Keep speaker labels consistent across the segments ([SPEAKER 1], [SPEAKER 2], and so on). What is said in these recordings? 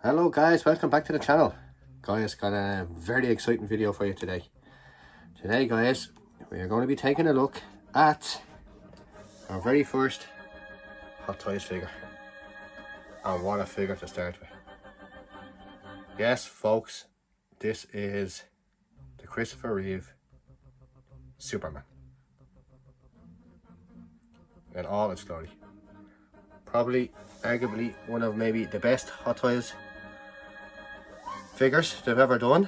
[SPEAKER 1] Hello guys, welcome back to the channel. Guys, got a very exciting video for you today. Today guys, we are going to be taking a look at our very first Hot Toys figure. And what a figure to start with. Yes folks, this is the Christopher Reeve Superman in all its glory. Probably, arguably, one of maybe the best Hot Toys figures they've ever done.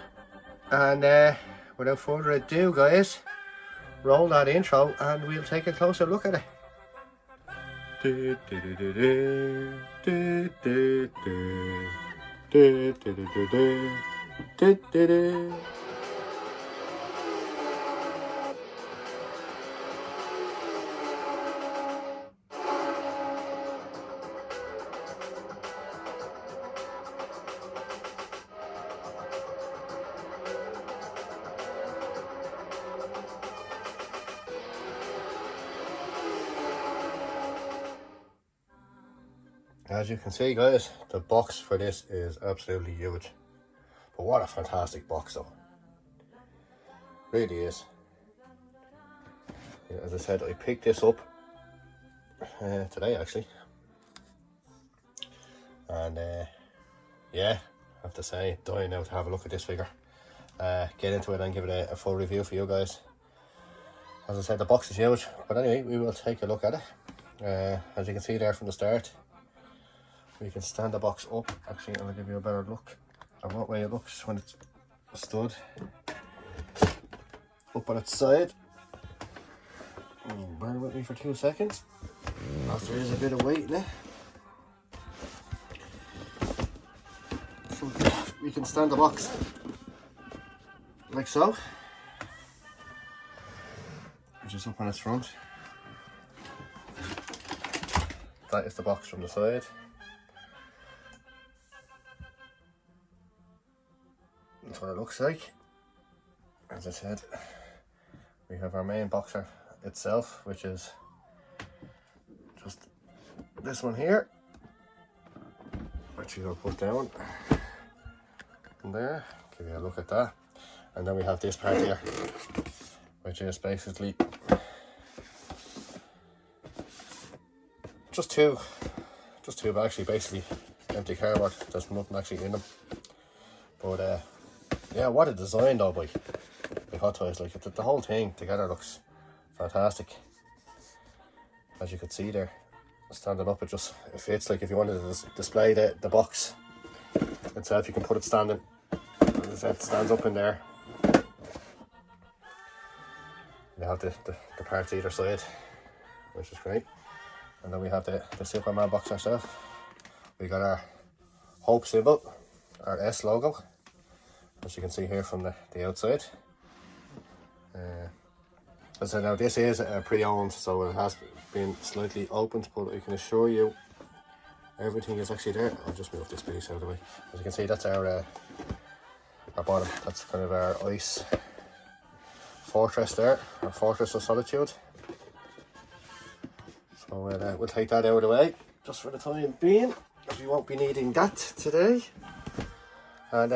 [SPEAKER 1] And without further ado guys, roll that intro and we'll take a closer look at it. As you can see guys, the box for this is absolutely huge. But what a fantastic box though. Really is. As I said, I picked this up today actually. And yeah, I have to say, dying now to have a look at this figure. Get into it and give it a full review for you guys. As I said, the box is huge. But anyway, we will take a look at it. As you can see there from the start, we can stand the box up. Actually, I'll give you a better look at what way it looks when it's stood up on its side. Bear with me for 2 seconds, as there is a bit of weight in it. So we can stand the box like so, which is up on its front. That is the box from the side. That's what it looks like. As I said, we have our main boxer itself, which is just this one here, which we'll put down there, give you a look at that. And then we have this part here, which is basically just two actually basically empty cardboard. There's nothing actually in them. But yeah, what a design though by Hot Toys. Like the whole thing together looks fantastic. As you can see there, standing up, it fits. Like if you wanted to display the box itself, you can put it standing. As I said, it stands up in there. You have the parts either side, which is great. And then we have the Superman box ourselves. We got our Hope symbol, our S logo, as you can see here from the outside. As I know, this is pre-owned, so it has been slightly opened, but I can assure you everything is actually there. I'll just move this piece out of the way. As you can see, that's our bottom. That's kind of our ice fortress there, our fortress of solitude. So we'll take that out of the way just for the time being, as we won't be needing that today. And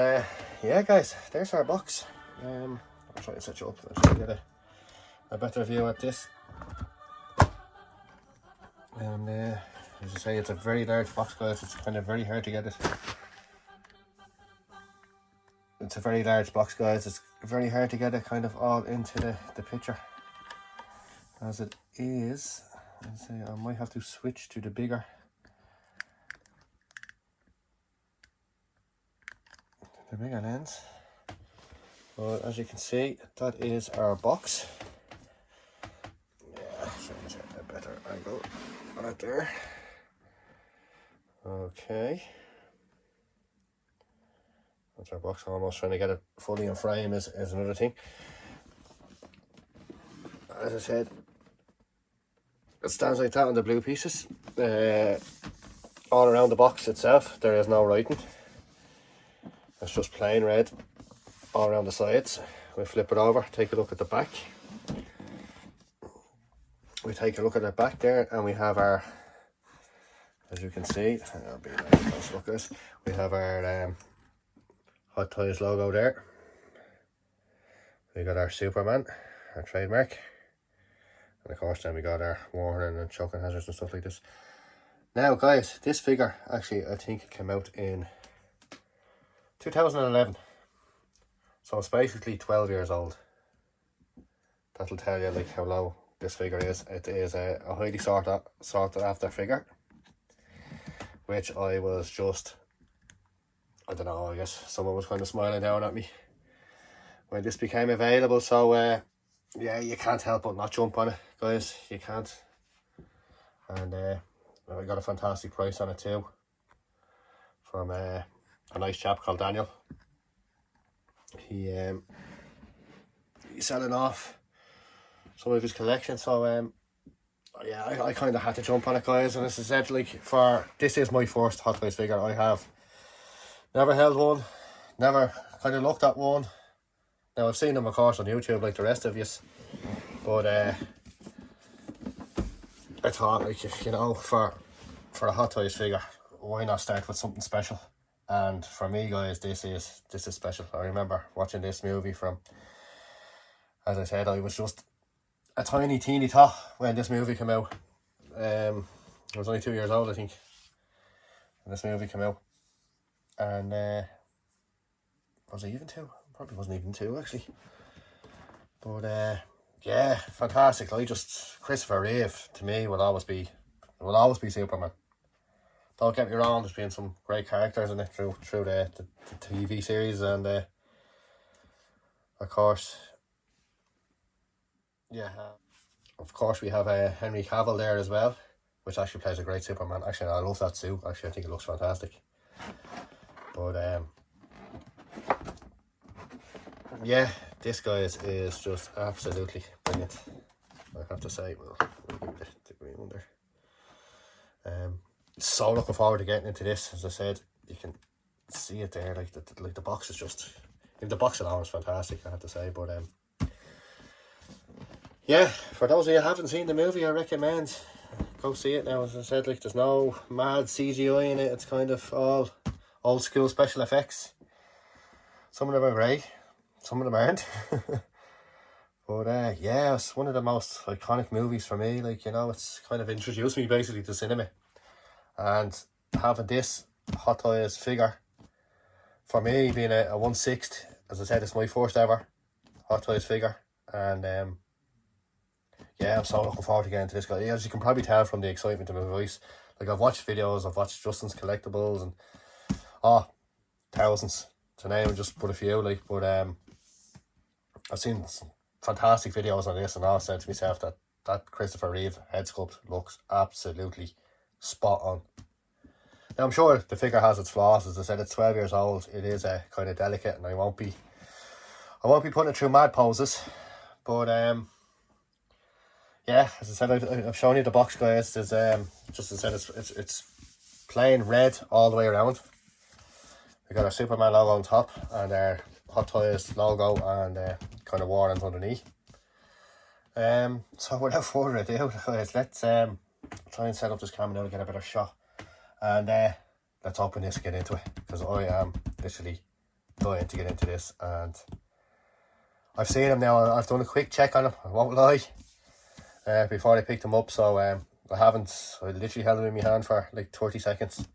[SPEAKER 1] yeah guys, there's our box. I'll try to set you up so you get a better view at this. And as I say, it's a very large box guys. It's kind of very hard to get it. It's a very large box guys. It's very hard to get it kind of all into the picture as it is. I'd say I might have to switch to the bigger lens. But as you can see, that is our box. Yeah, so a better angle right there. Okay, that's our box. Almost trying to get it fully in frame is another thing. As I said, it stands like that on the blue pieces. All around the box itself, there is no writing. It's just plain red all around the sides. We flip it over, take a look at the back. We take a look at the back there, and we have our as you can see, I'll be nice close look guys. We have our Hottoys logo there. We got our Superman, our trademark, and of course then we got our warning and choking hazards and stuff like this. Now guys, this figure actually I think it came out in 2011, so it's basically 12 years old. That'll tell you like how low this figure is. It is a highly sought after figure, which I was just, I don't know, I guess someone was kind of smiling down at me when this became available. So yeah, you can't help but not jump on it guys, you can't. And I got a fantastic price on it too, from a nice chap called Daniel. He's selling off some of his collection, so yeah, I kind of had to jump on it guys. And as I said, like, this is my first Hottoys figure. I have never held one, never kind of looked at one. Now I've seen them of course on YouTube like the rest of you, but I thought, like, you know, for a Hottoys figure, why not start with something special? And for me guys, this is special. I remember watching this movie from, as I said, I was just a tiny teeny tot when this movie came out. I was only 2 years old I think when this movie came out, and was I even 2? Probably wasn't even 2 actually. But yeah, fantastic. Christopher Reeve to me will always be Superman. Don't get me wrong, there's been some great characters in it through the TV series, and of course, yeah, of course we have Henry Cavill there as well, which actually plays a great Superman. Actually, I love that suit. Actually, I think it looks fantastic. But yeah, this guy is just absolutely brilliant, I have to say. Well, we'll give the green one there. So looking forward to getting into this. As I said, you can see it there, like the box is just, the box alone is fantastic, I have to say. But yeah, for those of you who haven't seen the movie, I recommend go see it now. As I said, like, there's no mad CGI in it. It's kind of all old school special effects. Some of them are great, some of them aren't. But yeah, it's one of the most iconic movies for me. Like, you know, it's kind of introduced me basically to cinema. And having this Hottoys figure, for me, being a 1/6, as I said, it's my first ever Hottoys figure. And yeah, I'm so looking forward to getting into this guy. As you can probably tell from the excitement in my voice, like, I've watched videos, I've watched Justin's Collectibles, and thousands to name just but a few. Like, but I've seen some fantastic videos on this, and I said to myself that Christopher Reeve head sculpt looks absolutely spot on. Now I'm sure the figure has its flaws. As I said, it's 12 years old. It is kind of delicate, and I won't be putting it through mad poses. But yeah, as I said, I've shown you the box guys. There's just as I said, it's plain red all the way around. We got our Superman logo on top and our Hottoys logo and kind of warnings underneath. So without further ado guys, let's try and set up this camera now to get a better shot, and let's open this and get into it, because I am literally dying to get into this. And I've seen him now, I've done a quick check on him, I won't lie, before I picked him up. So I literally held him in my hand for like 30 seconds,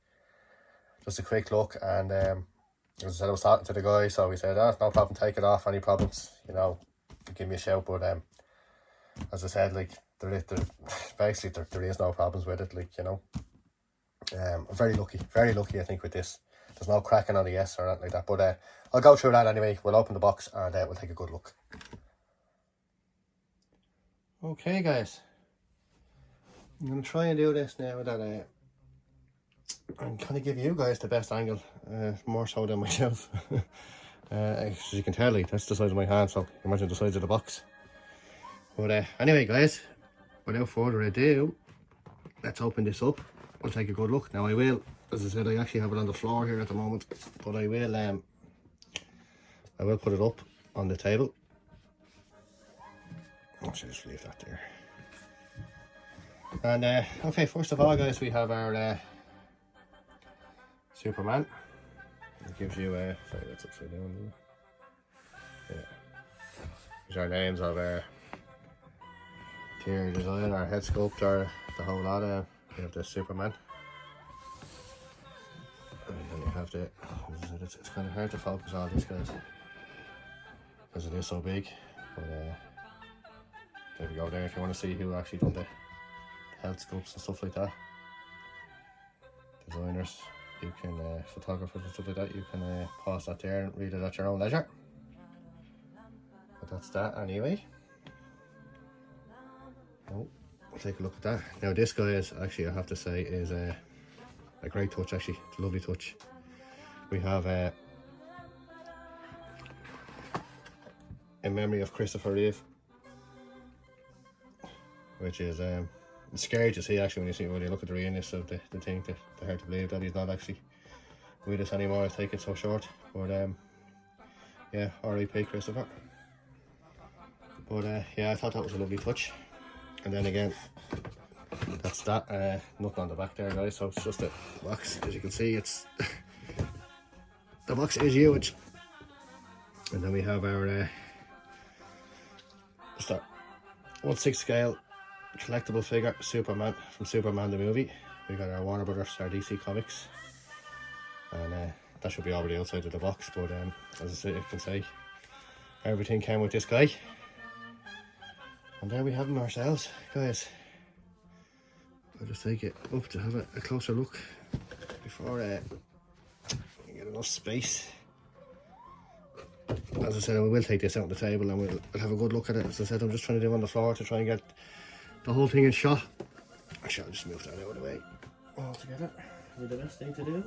[SPEAKER 1] just a quick look. And as I said, I was talking to the guy, so he said, no problem, take it off, any problems, you know, give me a shout. But as I said, like, basically there is no problems with it, like, you know. I'm very lucky I think with this. There's no cracking on the S or anything like that. But I'll go through that anyway. We'll open the box and we'll take a good look. Okay guys, I'm going to try and do this now that I'm kind of give you guys the best angle, more so than myself. As you can tell, like, that's the size of my hand, so imagine the size of the box. But anyway guys, without further ado, let's open this up. We'll take a good look. Now I will, as I said, I actually have it on the floor here at the moment, but I will put it up on the table. I should just leave that there. And okay, first of all guys, we have our Superman. It gives you sorry, that's upside down. Yeah. These are names of interior design, our head sculptor, the whole lot of. You have the Superman. And then you have the. It's kind of hard to focus on this, guys, because it is so big. But there we go. There, if you want to see who actually done the head sculpts and stuff like that, designers, you can photographers and stuff like that. You can pause that there and read it at your own leisure. But that's that anyway. Oh, we'll take a look at that. Now this guy is actually, I have to say, is a great touch actually. It's a lovely touch. We have in memory of Christopher Reeve, which is it's scary to see actually when you look at the realness of the thing. It's hard to believe that he's not actually with us anymore. It's taken so short. But yeah, R.I.P. Christopher. But yeah, I thought that was a lovely touch. And then again, that's that. Nothing on the back there, guys. So it's just a box. As you can see, it's the box is huge. And then we have our just a 1/6 scale collectible figure Superman from Superman the movie. We got our Warner Brothers, our DC Comics, and that should be over the outside of the box. But as I can say, everything came with this guy. And there we have them ourselves, guys. I'll just take it up to have a closer look before we get enough space. As I said, we will take this out on the table and we'll have a good look at it. As I said, I'm just trying to do it on the floor to try and get the whole thing in shot. Actually, I'll just move that out of the way altogether. It'll be the best thing to do.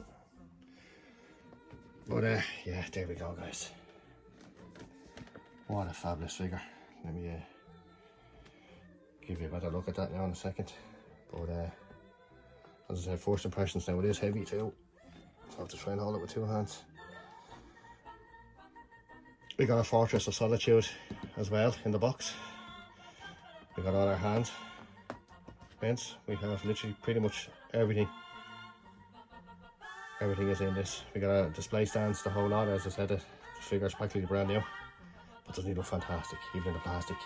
[SPEAKER 1] But yeah, there we go, guys. What a fabulous figure. Let me give you a better look at that now in a second. But as I said, first impressions now, it is heavy too, so I have to try and hold it with two hands. We got a Fortress of Solitude as well in the box. We got all our hand bends. We have literally pretty much everything. Everything is in this. We got a display stands, the whole lot. As I said, the figure's practically brand new, but doesn't he look fantastic, even in the plastic.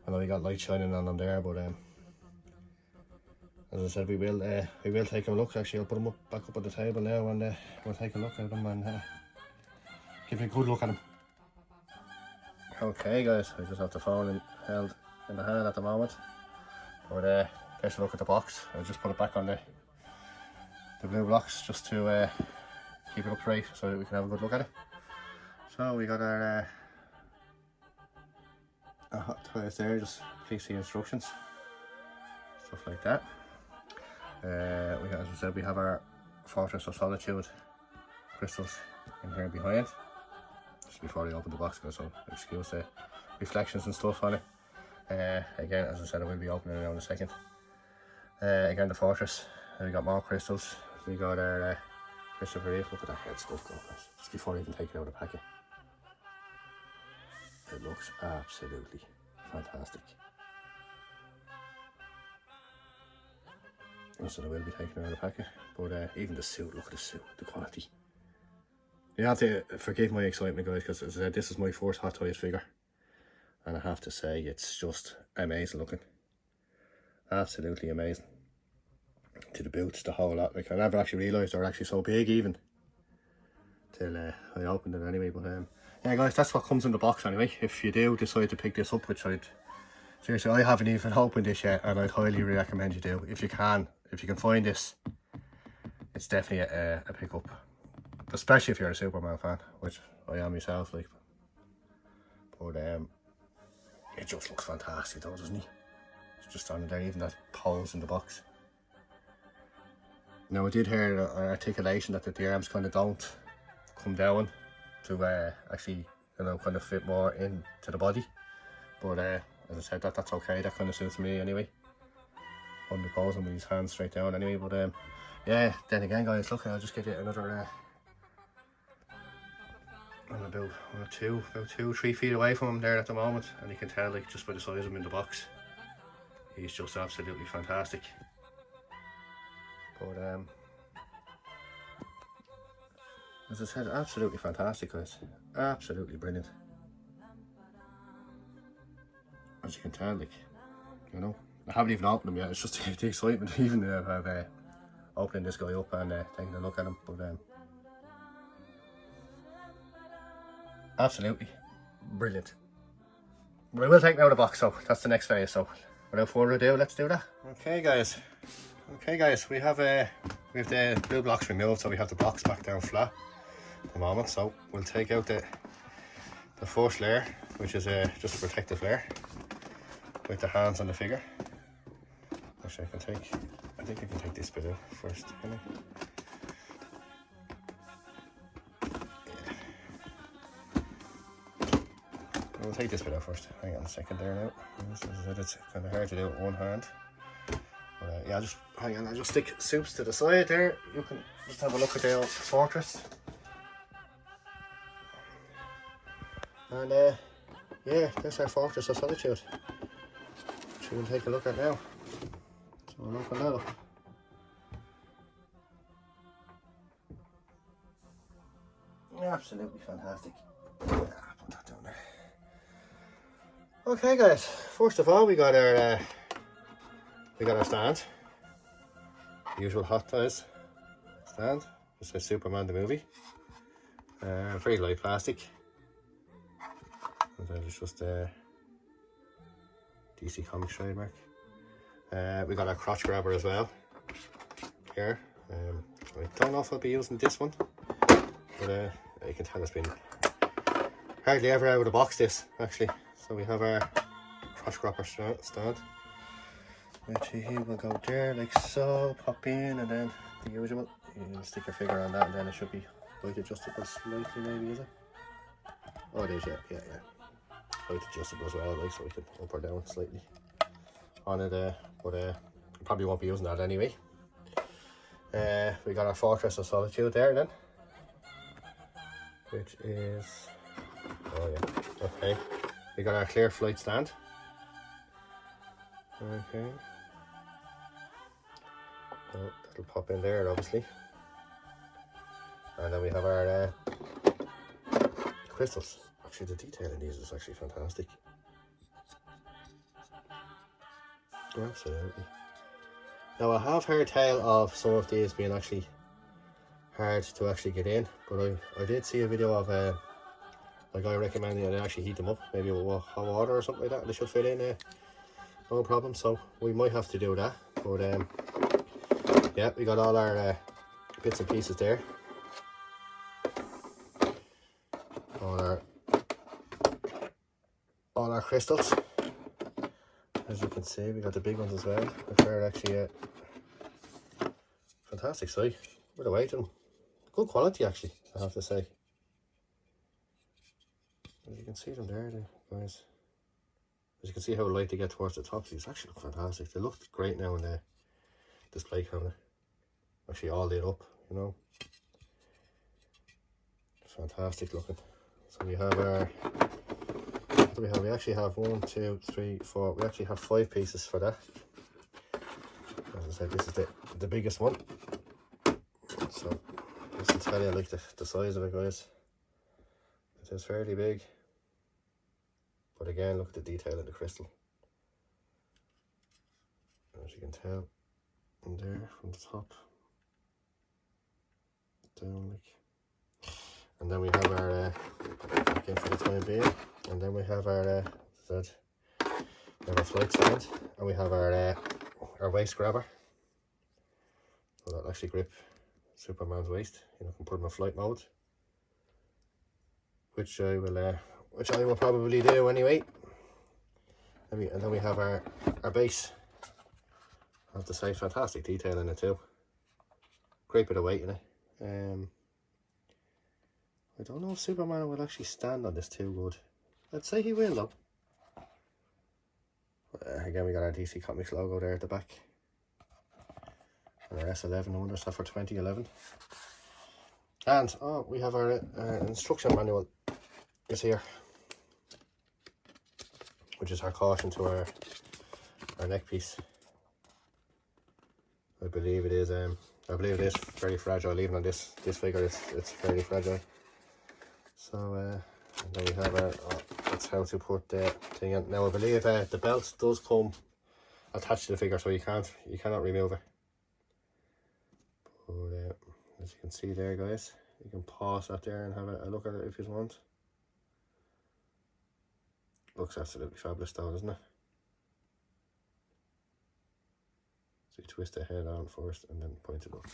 [SPEAKER 1] I know we got light shining on them there, but as I said, we will take a look. Actually, I'll put them back up on the table now, and we'll take a look at them and give you a good look at them. Okay, guys, I just have the phone held in the hand at the moment. But there's a look at the box. I'll just put it back on the blue blocks just to keep it upright so that we can have a good look at it. So we got our Hottoys there. Just please see instructions, stuff like that. As I said, we have our Fortress of Solitude crystals in here behind. Just before I open the box, so excuse the reflections and stuff on it. Again, as I said, I will be opening it now in a second. Again, the Fortress. We got more crystals. We got our Christopher Reeve. Look at that head sculpt going, just before I even take it out of the packet. It looks absolutely fantastic. So I will be taking it out of the packet. But even the suit, look at the suit, the quality. You have to forgive my excitement, guys, because as I said, this is my first Hottoys figure. And I have to say, it's just amazing looking. Absolutely amazing. To the boots, the whole lot. Like, I never actually realised they were actually so big even. Till I opened it anyway. But yeah, guys, that's what comes in the box anyway. If you do decide to pick this up, which seriously, I haven't even opened this yet, and I'd highly recommend you do. If you can find this, it's definitely a pick-up. Especially if you're a Superman fan, which I am myself, like. But it just looks fantastic though, doesn't he? It's just standing there, even that pose in the box. Now I did hear an articulation that the arms kind of don't come down to actually, you know, kind of fit more into the body. But as I said, that's okay. That kind of suits me anyway. On the posing with his hands straight down anyway. But yeah, then again, guys, look, I'll just give you another. I'm about 2-3 feet away from him there at the moment, and you can tell, like, just by the size of him in the box, he's just absolutely fantastic. But As I said, absolutely fantastic, guys. Absolutely brilliant. As you can tell, like, you know, I haven't even opened them yet. It's just the excitement even of opening this guy up and taking a look at him. But absolutely brilliant. But I will take him out of the box, so that's the next phase. So without further ado, let's do that. Okay, guys. We have the blue blocks removed, so we have the blocks back down flat at the moment. So we'll take out the first layer, which is just a protective layer with the hands on the figure. Actually, I think I can take this bit out first, can I? We'll take this bit out first. Hang on a second there now. As I said, it's kind of hard to do with one hand. But yeah, just hang on. I'll just stick Soups to the side there. You can just have a look at the old Fortress. And yeah, there's our Fortress of Solitude, which we can take a look at now. So we'll open that up. Absolutely fantastic. Yeah, put that down there. Okay, guys. First of all, we got our stand. The usual Hottoys stand. This is Superman the movie. Very light plastic. And then it's just a DC Comics trademark. We got our crotch grabber as well here. I don't know if I'll be using this one, but you can tell it's been hardly ever out of the box, this actually. So we have our crotch grabber stand, which he will go there like so, pop in, and then the usual, you stick your finger on that, and then it should be light adjustable slightly, maybe, is it? Oh, it is, yeah. Light adjustable as well, like, so we can up or down slightly on it, but probably won't be using that anyway. We got our Fortress of Solitude there then, which is, oh yeah, okay. We got our clear flight stand. Okay. Oh, that'll pop in there, obviously. And then we have our crystals. Actually, the detail in these is actually fantastic. Absolutely. Now, I have heard tell of some of these being actually hard to actually get in, but I did see a video of a guy recommending that they actually heat them up, maybe with hot water or something like that, and they should fit in no problem. So we might have to do that, but yeah, we got all our bits and pieces there, all our crystals. As you can see, we got the big ones as well, which are actually fantastic sight. With the weight of them, good quality actually, I have to say. As you can see them there, guys. As you can see how light they get towards the top, these actually look fantastic. They look great now in the display cabinet. Actually all lit up, you know. It's fantastic looking. So we have our, what do we have? We actually have 1, 2, 3, 4. We actually have 5 pieces for that. As I said, this is the biggest one. So just to tell you, like the size of it, guys. It is fairly big. But again, look at the detail in the crystal. As you can tell, in there from the top down, like. And then we have our again for the time being. And then we have our we have our flight stand, and we have our waist grabber. So that'll actually grip Superman's waist. You know, can put him in flight mode, which I will probably do anyway. And then we have our base. I have to say, fantastic detail in it too. Great bit of weight in it. I don't know if Superman will actually stand on this too good. I'd say he will though. Again, we got our DC Comics logo there at the back. And our S11, I wonder if that's for 2011. And we have our instruction manual is here, which is our caution to our neck piece. I believe it is I believe it is very fragile. Even on this figure, it's very fragile. So and then we have that's how to put the thing in. Now I believe the belt does come attached to the figure, so you cannot remove it. But as you can see there, guys, you can pause that there and have a look at it if you want. Looks absolutely fabulous though, doesn't it? So you twist the head on first and then point it up.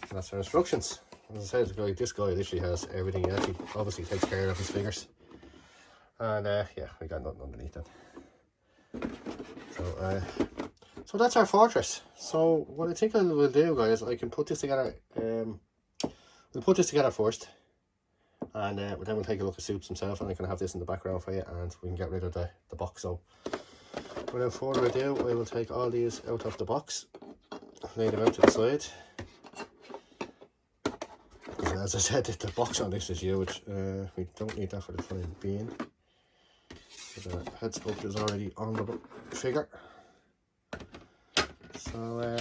[SPEAKER 1] And that's our instructions. As I said, this guy literally has everything. He actually obviously takes care of his figures. And yeah, we got nothing underneath that. So that's our fortress. So what I think I will do, guys, I can put this together. We'll put this together first, and then we'll take a look at Soups himself, and I can have this in the background for you, and we can get rid of the box. So without further ado, I will take all these out of the box, lay them out to the side. As I said, the box on this is huge. We don't need that for the time being. The head sculpt is already on the figure. So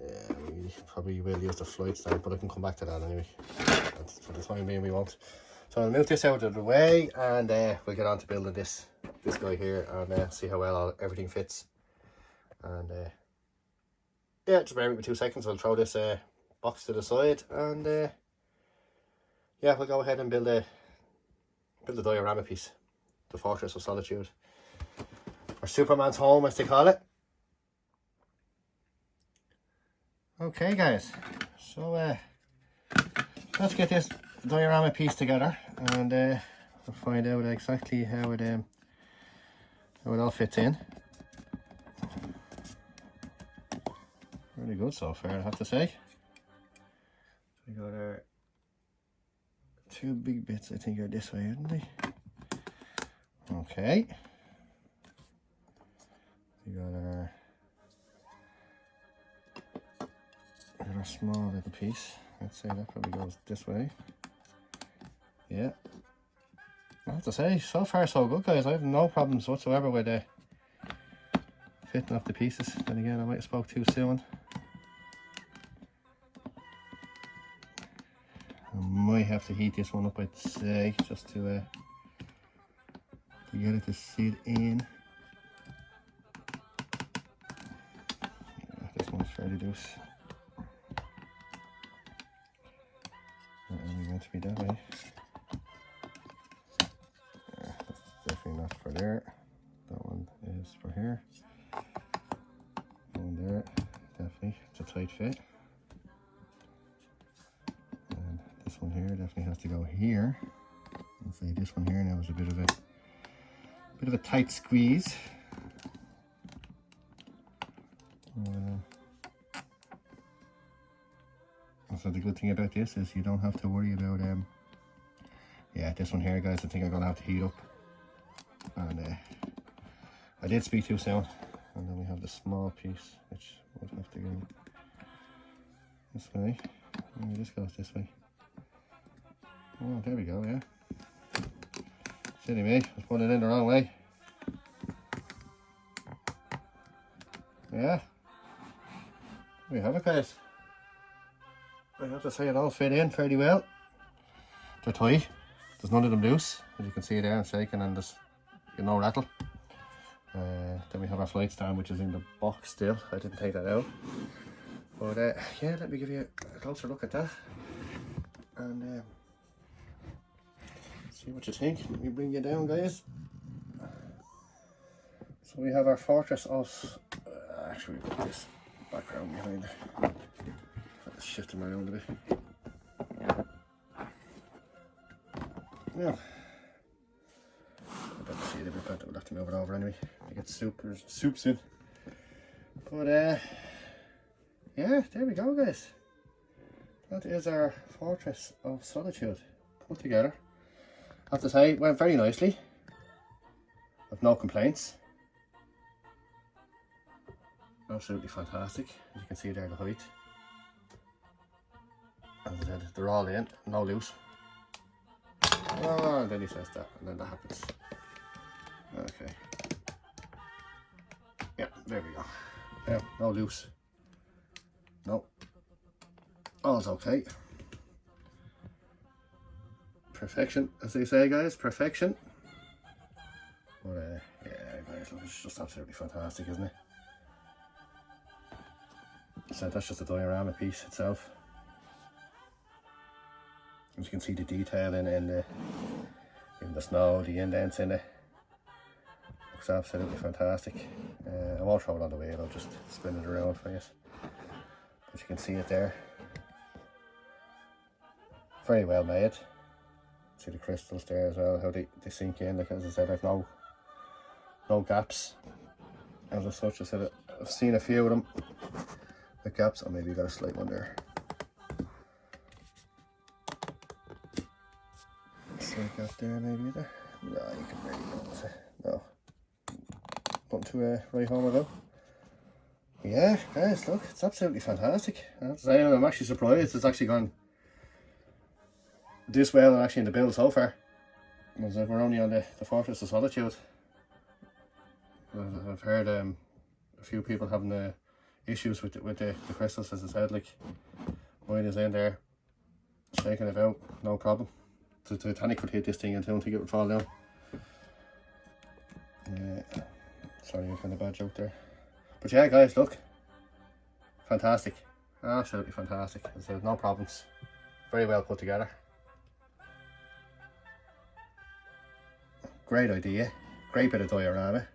[SPEAKER 1] yeah, we probably will use the flight stand, but I can come back to that anyway. That's for the time being we won't. So I'll move this out of the way, and we'll get on to building this guy here, and see how well everything fits. And yeah, just bear with me 2 seconds. I'll throw this box to the side, and yeah, we'll go ahead and build a diorama piece, the Fortress of Solitude, or Superman's home as they call it. Okay guys, so let's get this diorama piece together, and we'll find out exactly how it all fits in. Really good so far, I have to say. We got our 2 big bits, I think, are this way, aren't they? Okay. We got our small little piece. Let's say that probably goes this way. Yeah. I have to say, so far so good, guys. I have no problems whatsoever with fitting up the pieces. Then again, I might have spoke too soon. I might have to heat this one up, I'd say, just to get it to sit in. Yeah, this one's fairly loose. Not really meant to be that way. Yeah, that's definitely not for there. That one is for here. That one there, definitely, it's a tight fit. This one here definitely has to go here. I'll say this one here now is a bit of a tight squeeze. So the good thing about this is you don't have to worry about yeah, this one here, guys, I think I'm gonna have to heat up. And I did speak too soon. And then we have the small piece, which would have to go this way. Maybe this goes this way. Oh, there we go, yeah. Silly me, I was putting it in the wrong way. Yeah. There we have it, guys. I have to say it all fit in fairly well. They're tight. There's none of them loose. As you can see there, I'm shaking and there's no rattle. Then we have our flight stand, which is in the box still. I didn't take that out. But yeah, let me give you a closer look at that. And see what you think. Let me bring you down, guys. So we have our Fortress of... actually, we've got this background behind it. Let's shift them around a bit. Yeah. I better see it a bit better. We'll have to move it over anyway to get soups in. But yeah, there we go, guys. That is our Fortress of Solitude put together. I have to say, it went very nicely. I've no complaints. Absolutely fantastic. As you can see there, the height. As I said, they're all in, no loose. Oh, and then he says that, and then that happens. Okay. Yeah, there we go. Yeah, no loose. No. All's okay. Perfection, as they say, guys. Perfection. But yeah, guys, look, it's just absolutely fantastic, isn't it? So that's just a diorama piece itself. As you can see the detail in the snow, the indents in it. Looks absolutely fantastic. I won't throw it on the wheel, I'll just spin it around for you. But you can see it there. Very well made. See the crystals there as well, how they sink in. Like as I said, I've no gaps as such. I said I've seen a few of them with gaps, or maybe you got a slight one there. Slight gap there, maybe there. No, you can really notice it. No. Nothing to write home about. Yeah, guys, look, it's absolutely fantastic. I'm actually surprised it's actually gone this well and actually in the build so far. As we're only on the Fortress of Solitude. I've heard a few people having issues with the crystals, as I said. Like mine is in there shaking about, no problem. The Titanic could hit this thing and I don't think it would fall down. Yeah, sorry, a kind of bad joke there. But yeah, guys, look, fantastic, absolutely fantastic. As I said, no problems, very well put together. Great idea, great bit of diorama.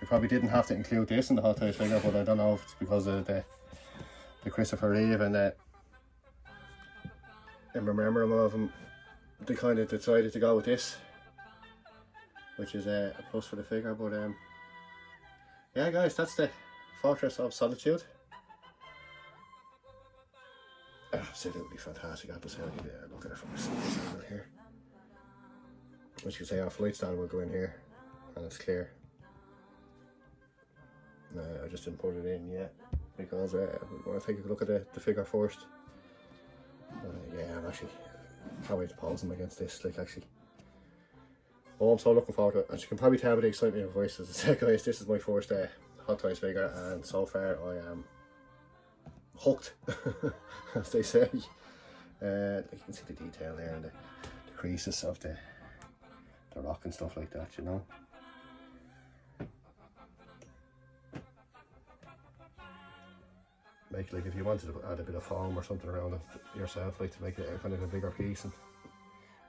[SPEAKER 1] We probably didn't have to include this in the Hottoys figure, but I don't know if it's because of the Christopher Reeve and in remembering of him, they kind of decided to go with this, which is a plus for the figure. But yeah, guys, that's the Fortress of Solitude. Absolutely fantastic. I have to say, look at it from the side here. Which you say our flight stand will go in here, and it's clear. I just didn't put it in yet because we want to take a look at the figure first. Yeah, I'm actually can't wait to pose him against this. Like actually, oh, I'm so looking forward to it. As you can probably tell by the excitement in my voice, as I said, guys, this is my first Hottoys figure, and so far I am hooked, as they say. Like you can see the detail there and the creases of the rock and stuff like that, you know. Make, like, if you wanted to add a bit of foam or something around it yourself, like to make it a kind of a bigger piece, and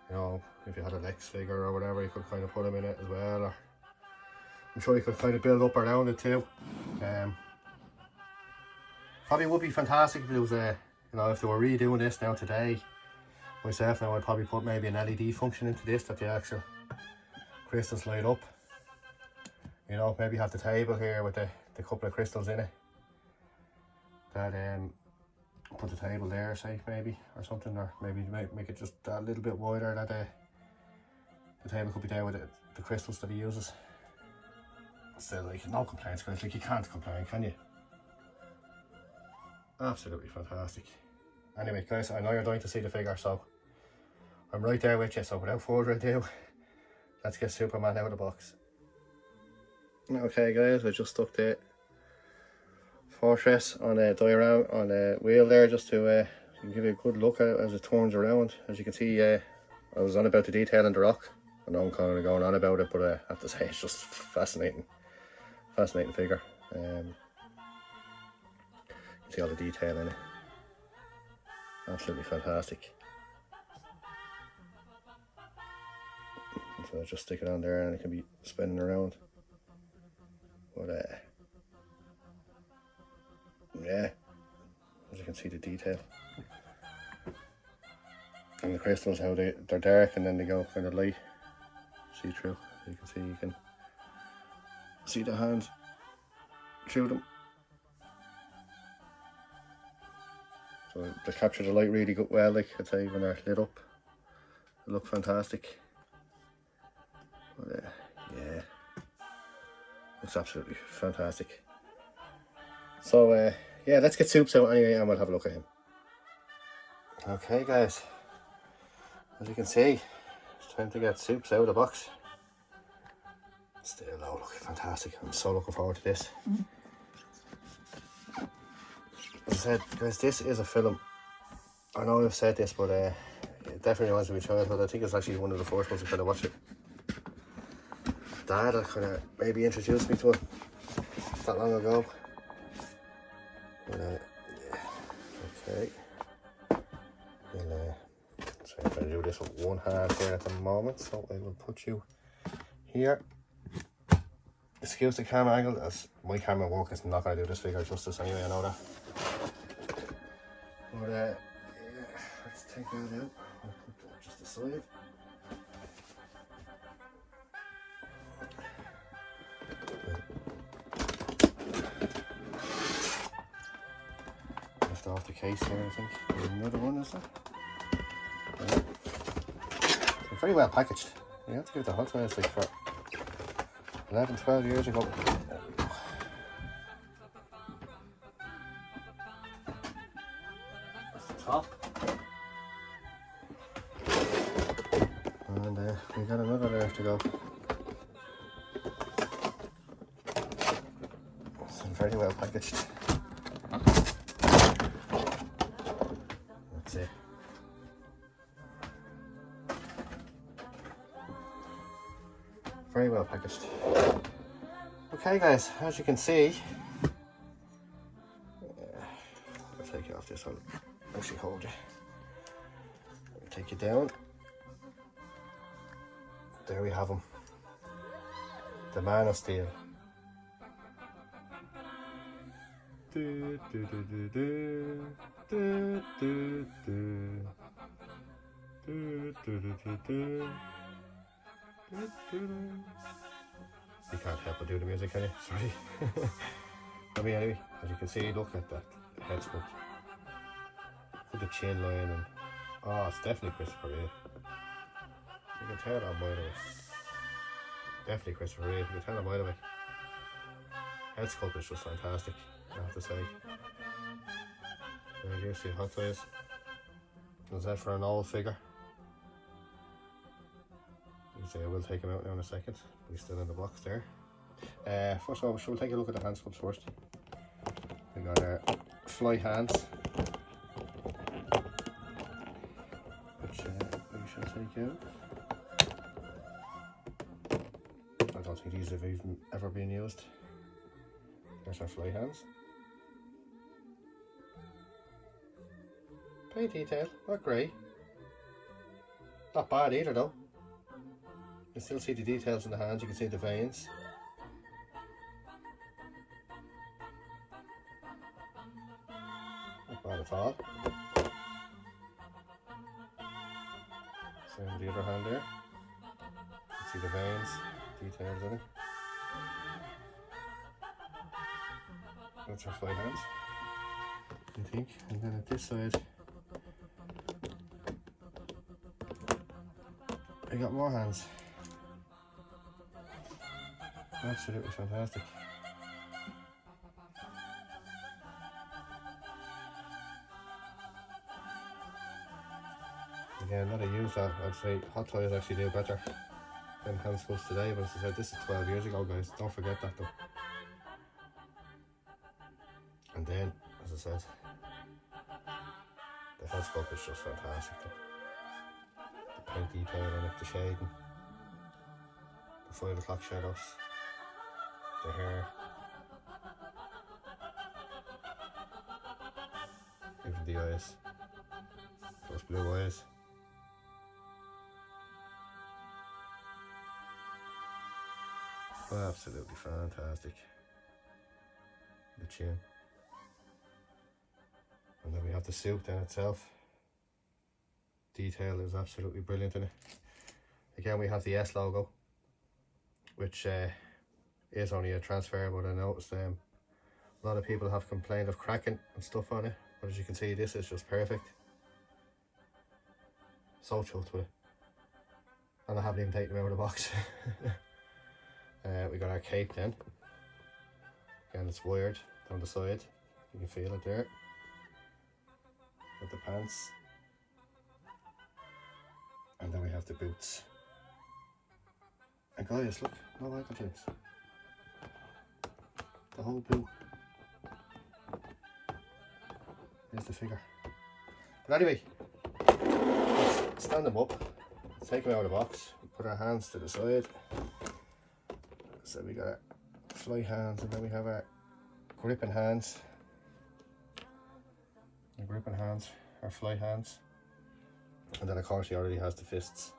[SPEAKER 1] you know, if you had a Lex figure or whatever, you could kind of put them in it as well, or I'm sure you could kind of build up around it too. Probably would be fantastic if it was you know, if they were redoing this now today. Myself now, I'd probably put maybe an LED function into this, that the actual crystals light up. You know, maybe have the table here with the couple of crystals in it. That put the table there, say, maybe, or something, or maybe make it just a little bit wider, that the table could be there with the crystals that he uses. Still, like, no complaints, guys. Like, you can't complain, can you? Absolutely fantastic. Anyway, guys, I know you're dying to see the figure, so I'm right there with you. So without further ado, let's get Superman out of the box. Okay, guys, I just stuck the Fortress on a diorama on a wheel there, just to give you a good look at it as it turns around. As you can see, I was on about the detail in the rock. I know I'm kind of going on about it, but I have to say it's just fascinating figure. You can see all the detail in it. Absolutely fantastic. So I just stick it on there and it can be spinning around. But yeah, as you can see the detail. And the crystals, how they're dark and then they go kind of light, see through. You can see the hands through them. So they capture the light really good, well, like I'd say, when they're lit up. They look fantastic. But yeah, looks absolutely fantastic. So yeah, let's get Soups out anyway and we'll have a look at him. Okay, guys, as you can see, it's time to get Soups out of the box. Still, oh, look, fantastic. I'm so looking forward to this. as I said, guys, this is a film. I know I've said this, but it definitely reminds me of childhood. I think it's actually one of the first ones I kind of watched it. Dad kind of maybe introduced me to it that long ago. But, yeah. Okay. So I'm going to do this with one hand here at the moment, so I will put you here. Excuse the camera angle, as my camera work is not going to do this figure justice anyway, I know that. But yeah, let's take that out. I'll put that just aside. Lift off the case here, I think. There's another one, is there? Yeah. They're very well packaged. You have to give the Hottoys like for 11, 12 years ago. That's the top. And we got another there to go. It's very well packaged. That's it. Very well packaged. Okay guys, as you can see, I'll take you off this, I'll actually hold you. I'll take you down. There we have him. The Man of Steel. You can't help but do the music, can you? Sorry. I mean, anyway, as you can see, look at that head sculpt. Look at the chin line, and oh, it's definitely Christopher Reeve. You can tell that a mile away. Definitely Christopher Reeve. You can tell a mile away. Head sculpt is just fantastic, I have to say. There you see Hottoys. Was that for an old figure? I will take him out now in a second. He's still in the box there. First of all, we'll take a look at the hand sculpts first. We got our fly hands, which we shall take out. I don't think these have even ever been used. There's our fly hands. Paint detail, not grey. Not bad either though. You can still see the details in the hands, you can see the veins. Not bad at all. Same with the other hand there. You can see the veins, details in it. That's our fly hands, I think. And then at this side, we got more hands. Absolutely fantastic. Again, not a use that. I'd say Hottoys actually do better than hand sculpts today, but as I said, this is 12 years ago, guys. Don't forget that though. And then, as I said, the head sculpt is just fantastic though. The paint detail on it, the shading, the 5 o'clock shadows, the hair, even the eyes, those blue eyes. Absolutely fantastic. The chin. And then we have the suit then itself. Detail is absolutely brilliant in it. Again, we have the S logo, which is only a transfer, but I noticed a lot of people have complained of cracking and stuff on it. But as you can see, this is just perfect. So chuffed with it. And I haven't even taken them out of the box. We got our cape then. Again, it's wired down the side. You can feel it there. Got the pants. And then we have the boots. And guys, look, no ankle joints. The whole boot. Here's the figure. But anyway, let's stand them up. Let's take them out of the box. Put our hands to the side. So we got our fly hands, and then we have our gripping hands. The gripping hands, our fly hands. And then of course he already has the fists.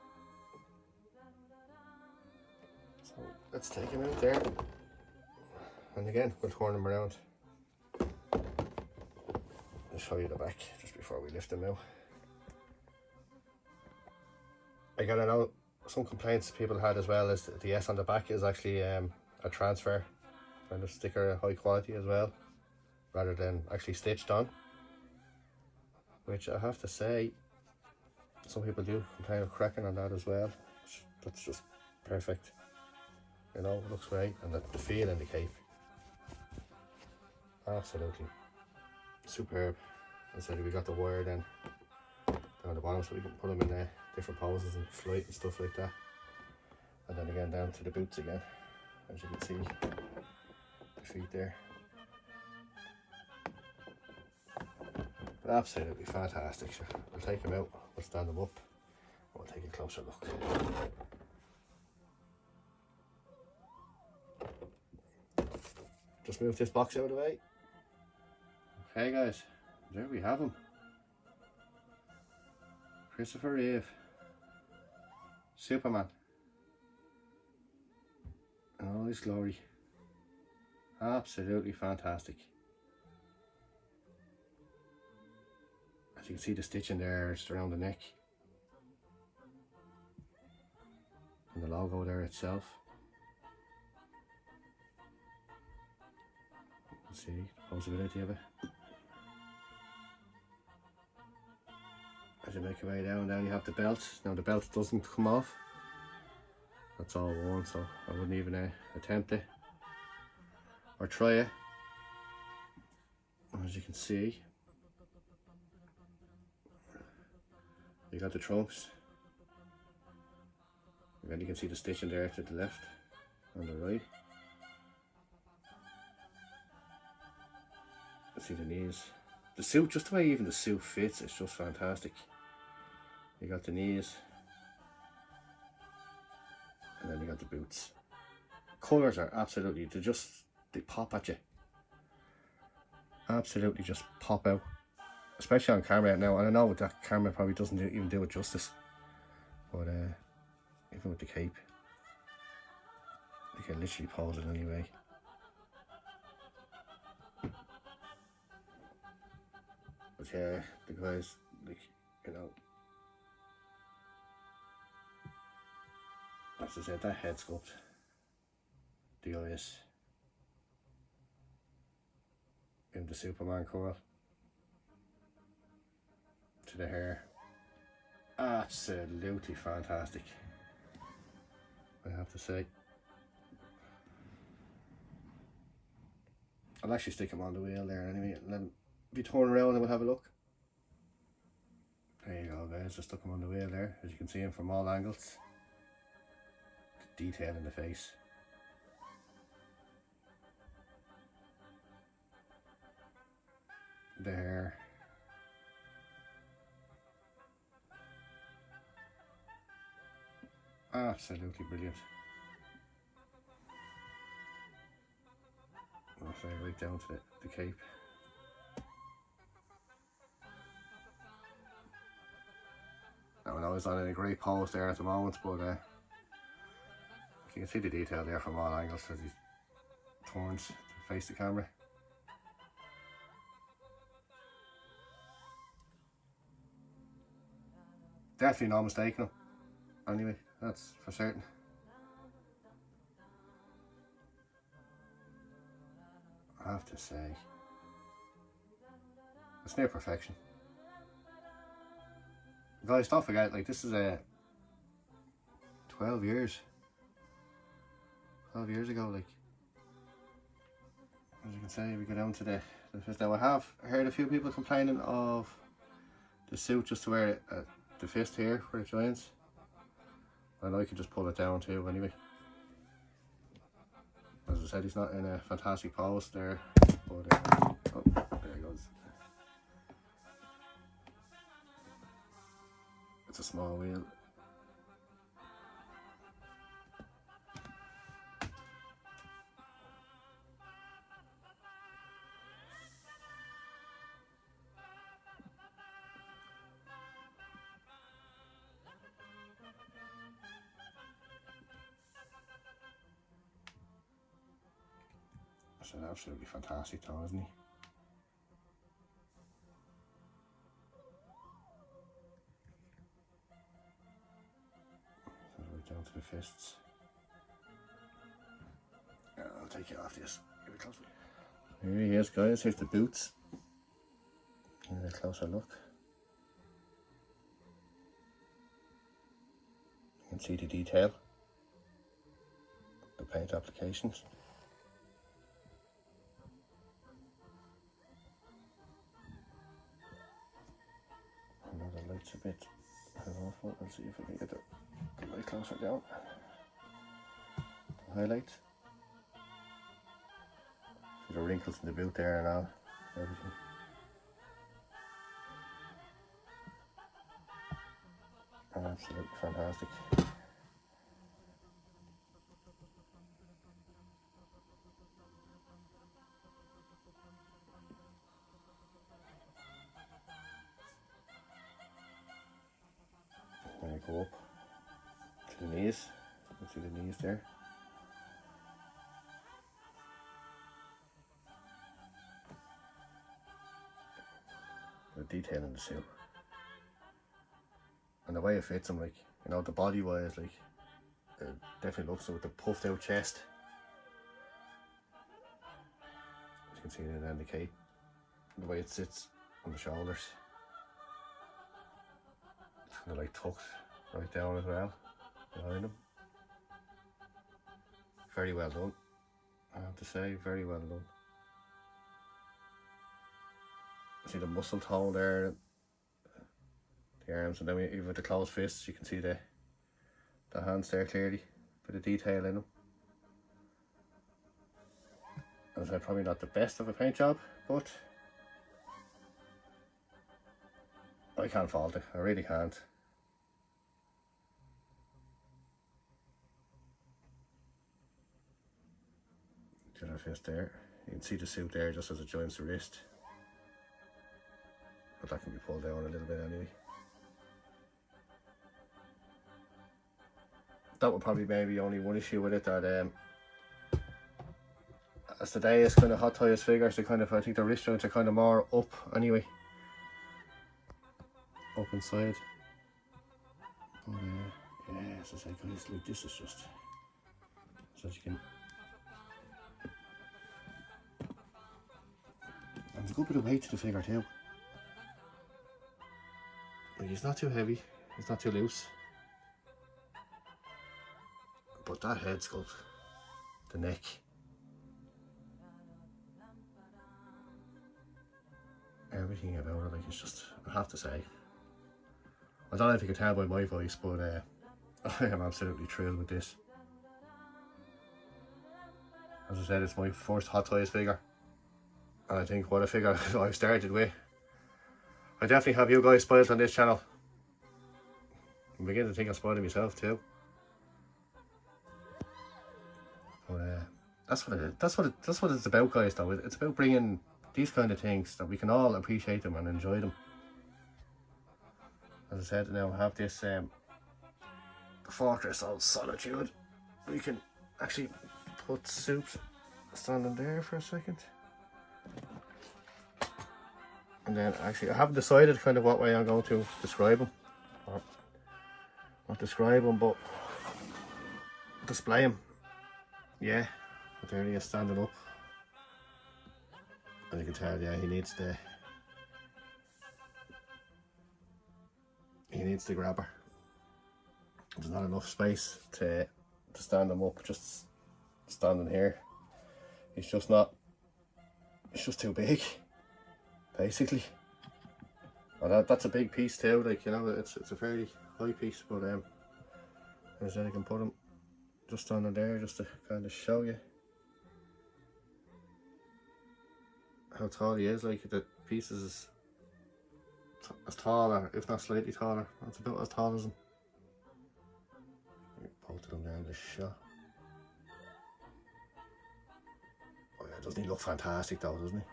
[SPEAKER 1] So let's take him out there. And again, we'll turn them around. I'll show you the back just before we lift them out. Again, I know some complaints people had as well is the S on the back is actually a transfer kind of sticker, high quality as well, rather than actually stitched on. Which I have to say, some people do complain of cracking on that as well. That's just perfect. You know, it looks great, and the feel in the cape. Absolutely superb. And so we got the wire then down the bottom, so we can put them in different poses and flight and stuff like that. And then again down to the boots again, as you can see, the feet there. But absolutely fantastic. Sure. We'll take them out, we'll stand them up, and we'll take a closer look. Just move this box out of the way. Okay guys, there we have him. Christopher Reeve, Superman, in all his glory. Absolutely fantastic. As you can see, the stitching there just around the neck, and the logo there itself. Let's see the possibility of it. As you make your way down, you have the belt. Now the belt doesn't come off. That's all worn, so I wouldn't even attempt it or try it. As you can see, you got the trunks. Again, you can see the stitching there to the left and the right. See the knees. The suit, just the way even the suit fits, it's just fantastic. You got the knees, and then you got the boots. Colours are absolutely, they pop at you. Absolutely just pop out, especially on camera now. And I know that camera probably doesn't even do it justice, but even with the cape, you can literally pose it anyway. But yeah, the guys, like, you know, as I said, that head sculpt, the eyes in the Superman curl, to the hair, absolutely fantastic, I have to say. I'll actually stick him on the wheel there anyway, and then if you turn around and we'll have a look. There you go guys, just stuck him on the wheel there, as you can see him from all angles. The detail in the face. The hair. Absolutely brilliant. I'll say right down to the cape. I know he's not in a great pose there at the moment, but you can see the detail there from all angles as he turns to face the camera. Definitely no mistaking him. Anyway, that's for certain. I have to say, it's near perfection. Guys, don't forget, like, this is 12 years ago, like, as you can see, we go down to the fist. Now I have heard a few people complaining of the suit just to wear it at the fist here where it joins. I know you can just pull it down too anyway. As I said, he's not in a fantastic pose there, but oh, there he goes. It's a small wheel. That's an absolutely fantastic toy, isn't he? So right down to the fists. Yeah, I'll take you off this. Give it close. Here he is, guys. Here's the boots. Give it a closer look. You can see the detail, the paint applications. The light's a bit awful. Let's see if we can get the light closer down. The highlights. See the wrinkles in the boot there and all. Everything. Absolutely fantastic. Then you go up to the knees. You can see the knees there. The detail in the suit. And the way it fits him, like, you know, the body wise, like, it definitely looks with the puffed out chest. As you can see it in the cape, the way it sits on the shoulders. It's kind of like tucked right down as well, behind him. Very well done, I have to say, very well done. See the muscle tone there, the arms, and then even with the closed fists, you can see the hands there clearly, bit of detail in them. As I said, probably not the best of a paint job, but I can't fault it, I really can't. The other fist there, you can see the suit there just as it joins the wrist, but that can be pulled down a little bit anyway. That would probably maybe only one issue with it, that as today is kind of Hottoys figures, they kind of, I think the wrist joints are kind of more up anyway, up inside. But yeah, as I say, guys, like, this is just so you can. And there's a good bit of weight to the figure too. Like, he's not too heavy, he's not too loose. But that head sculpt, the neck, everything about it, like, it's just, I have to say, I don't know if you can tell by my voice, but I am absolutely thrilled with this. As I said, it's my first Hottoys figure, and I think what a figure I've started with. I definitely have you guys spoiled on this channel. I'm beginning to think I'm spoiling myself too. But that's what it is. That's what it's about, guys. Though it's about bringing these kind of things that we can all appreciate them and enjoy them. As I said, now I have this Fortress of Solitude. We can actually put Soups standing there for a second, and then actually I haven't decided kind of what way I'm going to describe them, or not describe them, but display them. Yeah, but there he is standing up, and you can tell, yeah, he needs the grabber. There's not enough space to stand him up. Just standing here, he's just not. It's just too big, basically. And that's a big piece too. Like, you know, it's a fairly high piece, but as I can put him just standing there, just to kind of show you how tall he is. Like, the pieces as taller, if not slightly taller. That's about as tall as him. Both of them there in the shot. Oh yeah, doesn't he look fantastic though, doesn't he?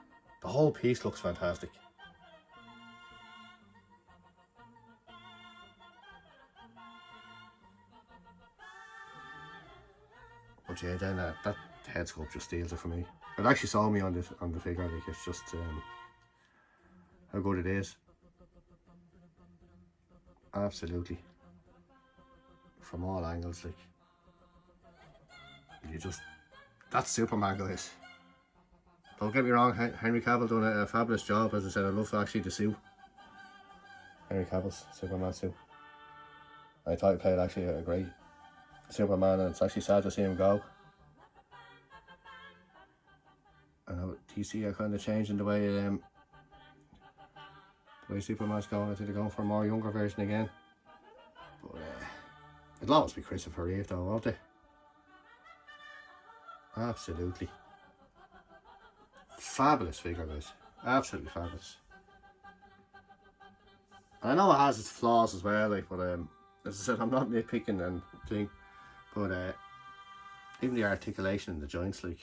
[SPEAKER 1] The whole piece looks fantastic. But yeah, then that head sculpt just steals it for me. It actually saw me on the figure. Like, it's just how good it is. Absolutely. From all angles, like, you just, that's Superman, guys. Don't get me wrong, Henry Cavill done a fabulous job. As I said, I love actually the suit. Henry Cavill's Superman suit. I thought he played actually a great Superman, and it's actually sad to see him go. I know DC are kind of changing the way Superman's going. I think they're going for a more younger version again. But it'll always be Christopher Reeve though, won't it? Absolutely. Fabulous figure, guys. Absolutely fabulous. And I know it has its flaws as well, like, but as I said, I'm not nitpicking and thing, but even the articulation in the joints, like,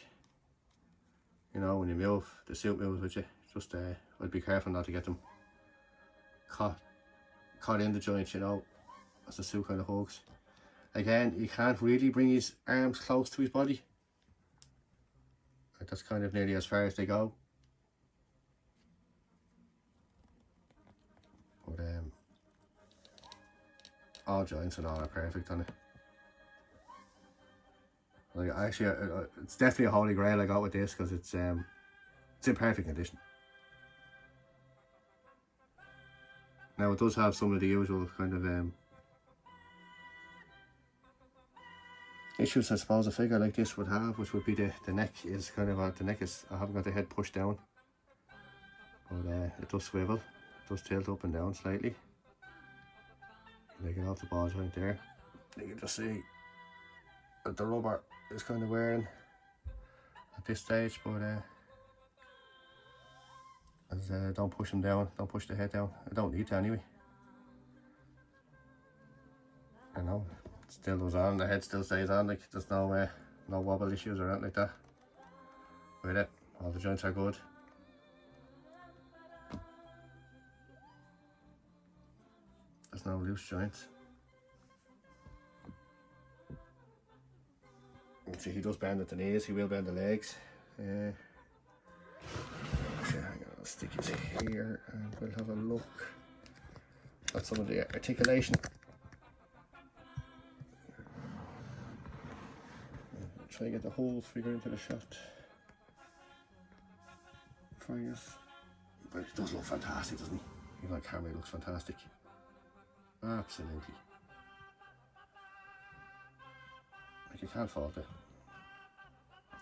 [SPEAKER 1] you know, when you move, the suit moves with you. Just I'd be careful not to get them caught in the joints, you know, as the suit kind of hugs. Again, you can't really bring his arms close to his body. Like, that's kind of nearly as far as they go. But all joints and all are perfect on it. Like, actually, it's definitely a holy grail I got with this, because it's in perfect condition. Now it does have some of the usual kind of issues I suppose a figure like this would have, which would be the neck is kind of I haven't got the head pushed down, but it does swivel, it does tilt up and down slightly. You get off the ball joint there. You can just see that the rubber is kind of wearing at this stage, but don't push them down, don't push the head down. I don't need to anyway. I know, it still goes on, the head still stays on, like, there's no wobble issues or anything like that with it. All the joints are good. There's no loose joints. See, he does bend at the knees, he will bend the legs. Hang on, I'll stick it here and we'll have a look at some of the articulation. I'll try to get the whole figure into the shot for you. But it does look fantastic, doesn't he? Even on camera, he looks fantastic. Absolutely. Like, you can't fault it.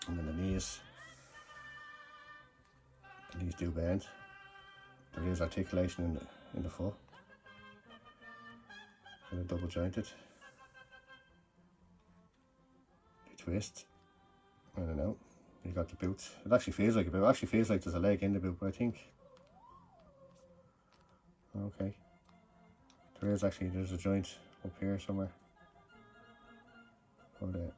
[SPEAKER 1] And then the knees do bend. There is articulation in the foot. Kind of double jointed. They twist. I don't know. You got the boot. It actually feels like a boot. It actually feels like there's a leg in the boot, but I think. Okay. There's a joint up here somewhere. But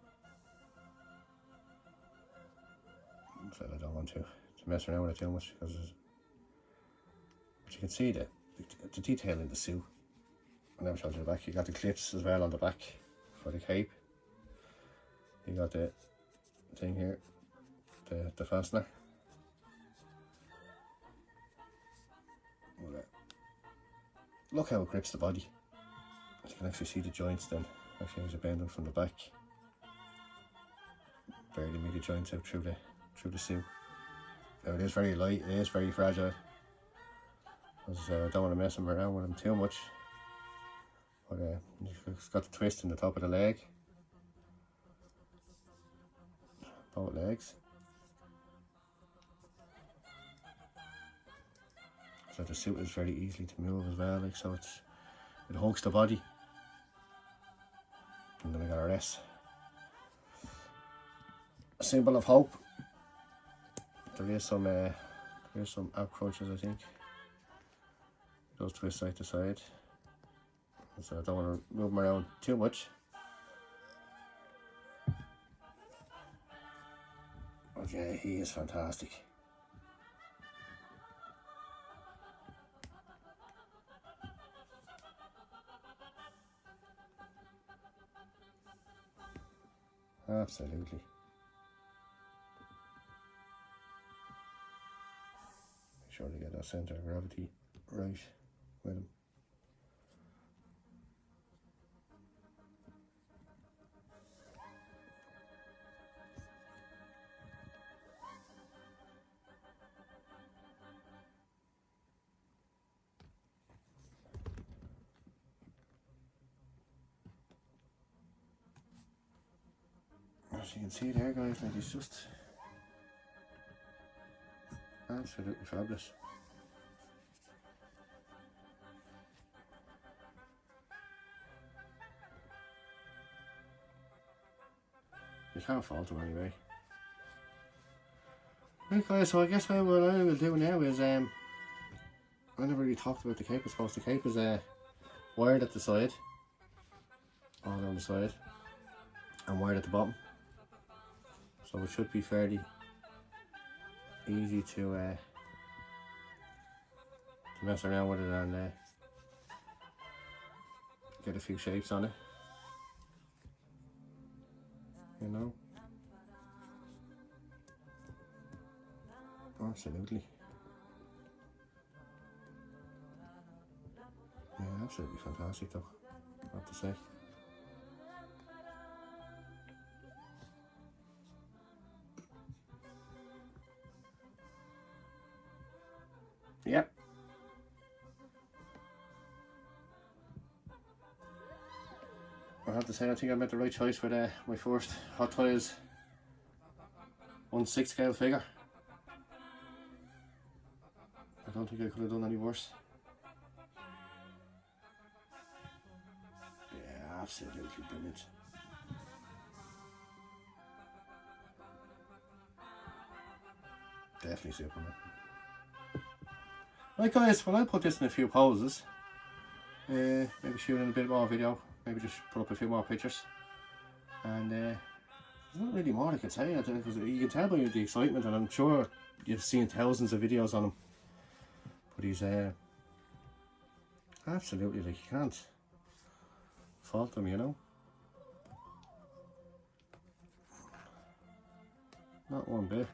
[SPEAKER 1] so I don't want to mess around with it too much, because but you can see the detail in the suit. I never showed you the back. You got the clips as well on the back for the cape. You got the thing here, the fastener. Look how it grips the body. You can actually see the joints then. Actually, there's a bending from the back. Barely made the joints out through the suit. Now, it is very light, it is very fragile. Because I don't want to mess them around with them too much. But it's got the twist in the top of the leg. Both legs. So the suit is very easy to move as well, like, so it hugs the body. And then I got a rest. A symbol of hope. There is some ab crunches, I think. It Those twist side to side. So I don't want to move them around too much. But yeah, he is fantastic. Absolutely. Make sure to get that centre of gravity right with him. As you can see there, guys, like he's just absolutely fabulous. You can't fault him anyway. Right guys, so I guess what I will do now is I never really talked about the cape. I suppose the cape is wired at the side, all down the side, and wired at the bottom. So it should be fairly easy to mess around with it and get a few shapes on it. You know? Absolutely. Yeah, absolutely fantastic though, I have to say. Yep. I have to say, I think I made the right choice for my first Hottoys 1/6 scale figure. I don't think I could have done any worse. Yeah, absolutely brilliant. Definitely Superman. Right guys, well I'll put this in a few poses. Maybe shoot in a bit more video. Maybe just put up a few more pictures. And there's not really more I can say, because you can tell by the excitement, and I'm sure you've seen thousands of videos on him. But he's absolutely, like, you can't fault him, you know. Not one bit.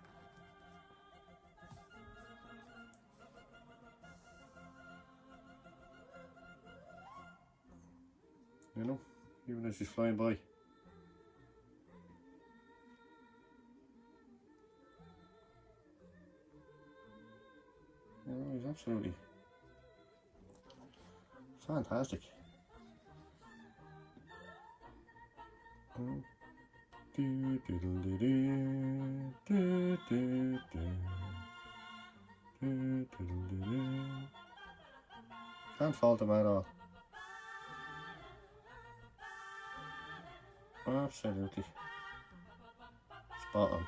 [SPEAKER 1] You know, even as he's flying by. You know, he's absolutely fantastic. Can't fault him at all. Absolutely spot on.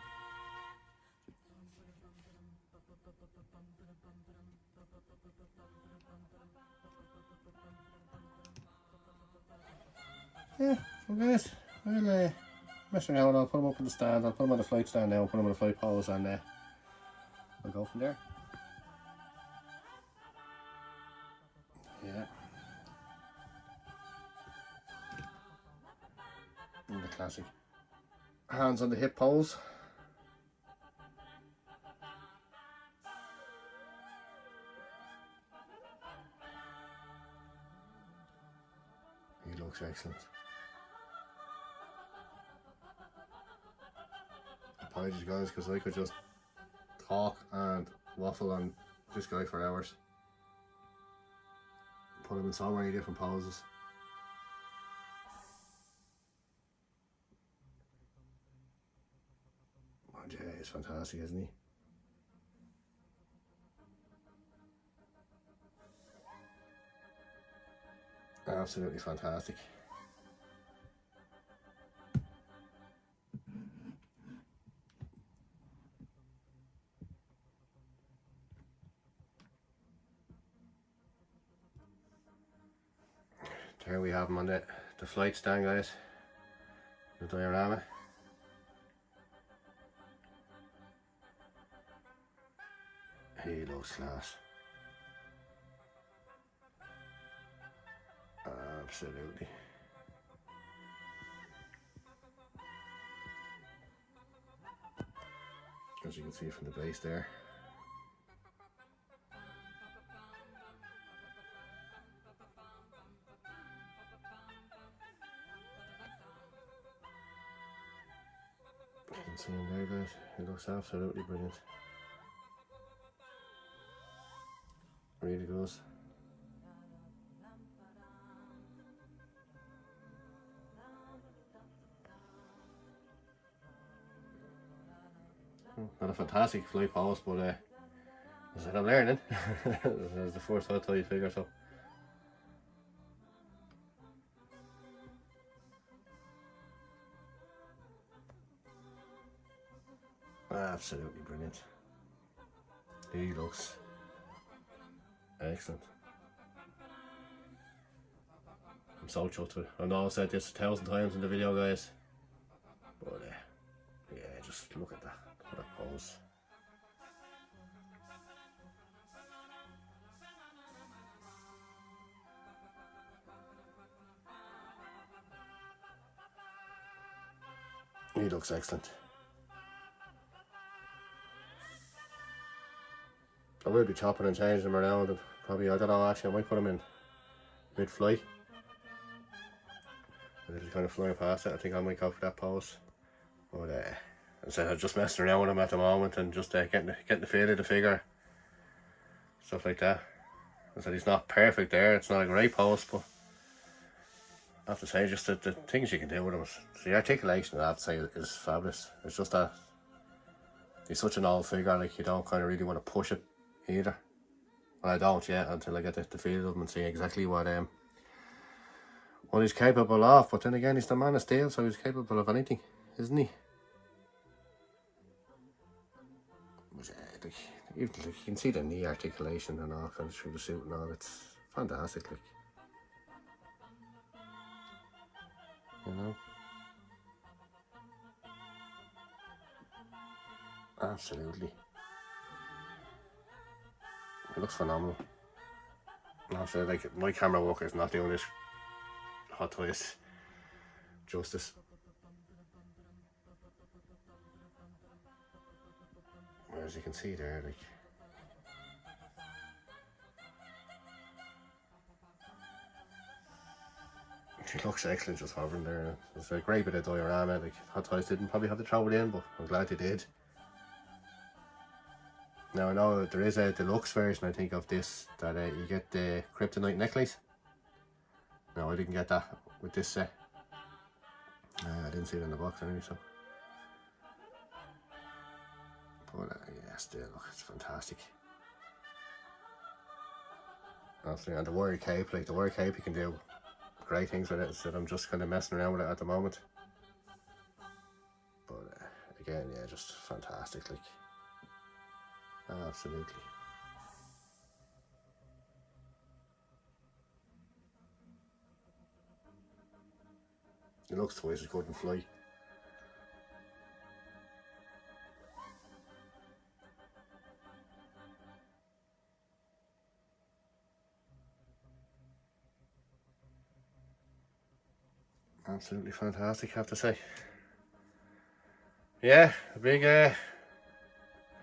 [SPEAKER 1] Yeah, so guys, I'll mess around. I'll put them up on the stand. I'll put them on the flight stand now. Put them on the flight poles, and we'll go from there. Yeah. And the classic hands on the hip pose. He looks excellent. Apologies guys, because I could just talk and waffle on this guy for hours. Put him in so many different poses. Oh yeah, he's fantastic, isn't he? Absolutely fantastic. Here we have him on the flight stand, guys. The diorama. He looks class. Absolutely. As you can see from the base there. You can see him there, guys. It looks absolutely brilliant. Really goes. Not a fantastic flight pose, but as I said, I'm learning. As the first Hottoys figure, so. Absolutely brilliant. He looks excellent. I'm so chuffed with it. I know I've said this 1,000 times in the video, guys, but yeah, just look at that. What a pose. He looks excellent. I will be chopping and changing them around, and probably, I don't know, actually I might put them in mid-flight. And they're just kind of flying past it. I think I might go for that pose. But as I said, I'm just messing around with him at the moment and just getting the feel of the figure. Stuff like that. As I said, he's not perfect there, it's not a great pose, but I have to say, just the things you can do with him, the articulation, I have to say, is fabulous. It's just that he's such an old figure, like you don't kind of really want to push it either. Well, I don't yet, until I get the feel of him and see exactly what he's capable of. But then again, he's the Man of Steel, so he's capable of anything, isn't he? But, like, you can see the knee articulation and all kind of through the suit and all. It's fantastic, like, you know. Absolutely. It looks phenomenal. Honestly, like, my camera work is not doing this Hottoys justice. As you can see there, like, she looks excellent just hovering there. It's a great bit of diorama. Like, Hottoys didn't probably have to throw it in, but I'm glad they did. Now I know there is a deluxe version, I think, of this that you get the kryptonite necklace. No, I didn't get that with this set. I didn't see it in the box anyway, so. But yeah, still, look, it's fantastic. Absolutely, and the warrior cape, like the warrior cape, you can do great things with it. So I'm just kind of messing around with it at the moment. But again, yeah, just fantastic, like. Absolutely. It looks twice as good in flight. Absolutely fantastic, I have to say. Yeah, a big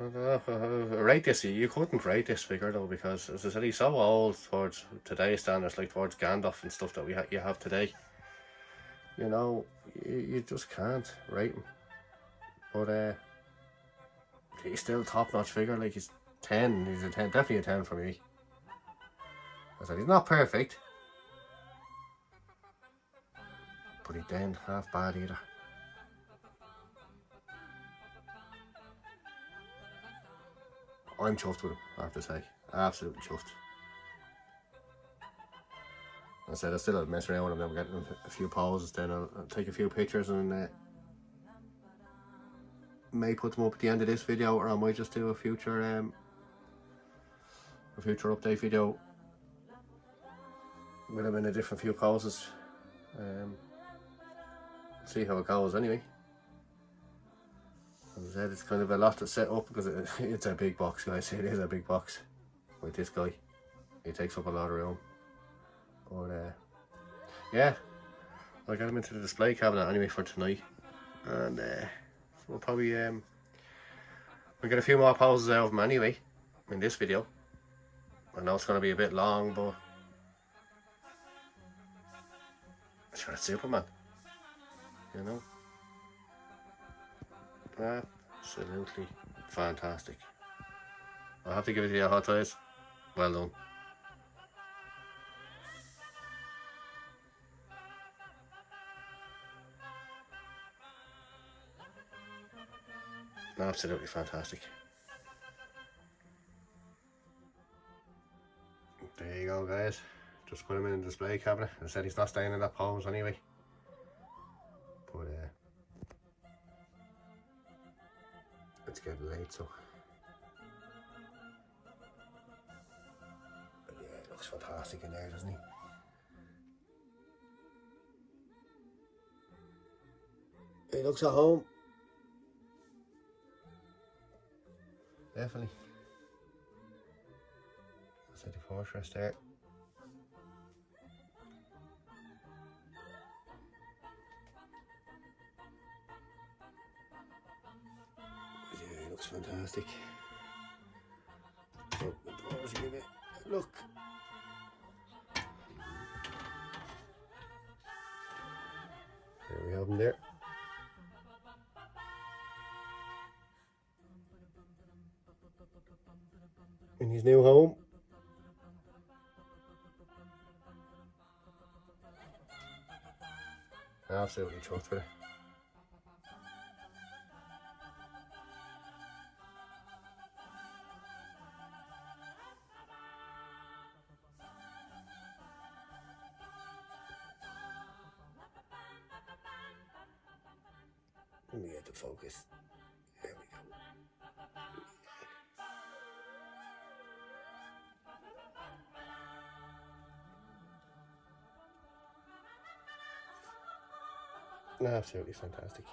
[SPEAKER 1] rate this. You couldn't rate this figure though, because as I said, he's so old towards today's standards, like towards Gandalf and stuff that you have today. You know, you just can't rate him. But he's still top-notch figure. Like, he's 10. He's a 10, definitely a 10 for me. As I said, he's not perfect, but he ain't half bad either. I'm chuffed with him, I have to say. Absolutely chuffed. As I said, I still mess around with him, then we're getting a few poses, then I'll take a few pictures and may put them up at the end of this video, or I might just do a future update video with them in a different few poses. See how it goes anyway. As I said, it's kind of a lot to set up because it's a big box, guys. It is a big box with this guy. He takes up a lot of room. But yeah, I got him into the display cabinet anyway for tonight, and we'll probably we'll get a few more poses out of him anyway in this video. I know it's going to be a bit long, but sure, it's Superman, you know. Absolutely fantastic. I'll have to give it to you, Hottoys. Well done. Absolutely fantastic. There you go, guys. Just put him in the display cabinet. I said he's not staying in that pose anyway. But it's getting late, so but yeah, it looks fantastic in there, doesn't he? He looks at home. Definitely. That's the fortress there. Yeah, it looks fantastic. Open the doors a bit. Look. There we have him there. In his new home. Absolutely chuffed with it. Let me get the focus. There we go. Absolutely fantastic.